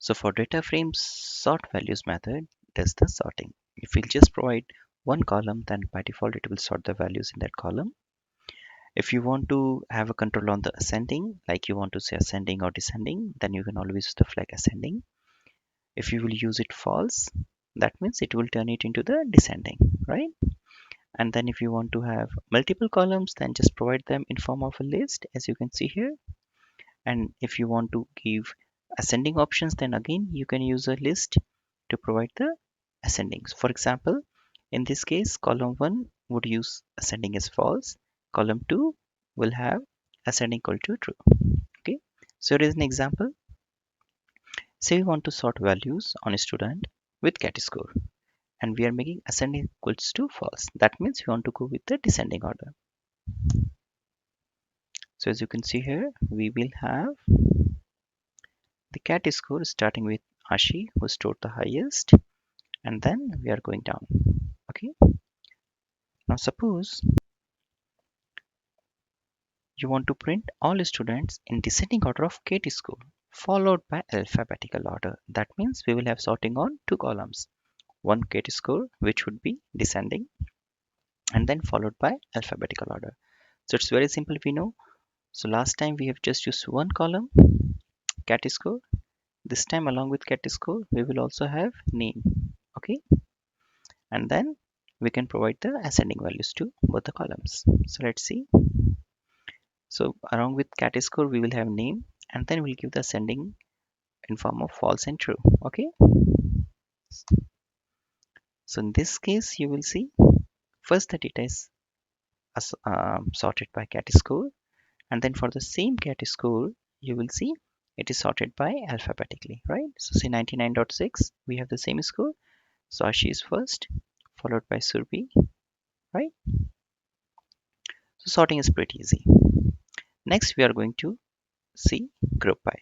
So for data frames, sort values method does the sorting. If we'll just provide one column, then by default it will sort the values in that column. If you want to have a control on the ascending, like you want to say ascending or descending, then you can always use the flag ascending. If you will use it false, that means it will turn it into the descending, right? And then if you want to have multiple columns, then just provide them in form of a list, as you can see here. And if you want to give ascending options, then again you can use a list to provide the ascendings. For example, in this case, column 1 would use ascending as false, column 2 will have ascending equal to true. Okay, so it is an example. Say we want to sort values on a student with cat score, and we are making ascending equals to false. That means we want to go with the descending order. So as you can see here, we will have the cat score starting with Ashi, who scored the highest, and then we are going down. Okay, now suppose you want to print all students in descending order of cat score followed by alphabetical order. That means we will have sorting on two columns, one cat score which would be descending and then followed by alphabetical order. So it's very simple, we know. So last time we have just used one column, cat score. This time along with cat score we will also have name. Okay, and then we can provide the ascending values to both the columns. So let's see. So along with cat score we will have name, and then we'll give the ascending in form of false and true. Okay, so in this case you will see first the data is sorted by cat score, and then for the same cat score you will see it is sorted by alphabetically, right? So say 99.6 we have the same score, so Ashi is first followed by Surbi, right? So sorting is pretty easy. Next we are going to see group by.